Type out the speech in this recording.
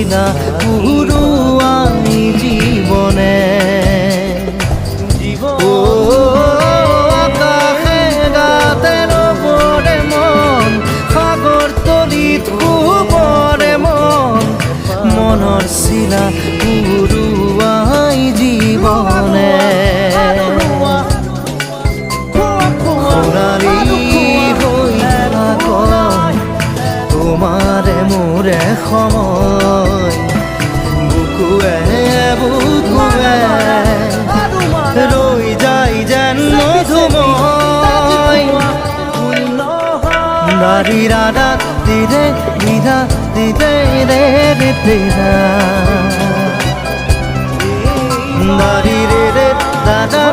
শিলা পুরুয়াই জীবনে ও আকাশে গাতে রবরে মন সাগর তলিত শুবরে মন মনৰ শিলা পুরুয়াই জীবনে তোমারে মোরে সময় বুকুৱে বুকুৱে ৰৈ যায় যেন মধুময় নাৰী ৰাধা দিদে দিদা দিদে ৰে ৰে দিদা নাৰী ৰে ৰে দাদা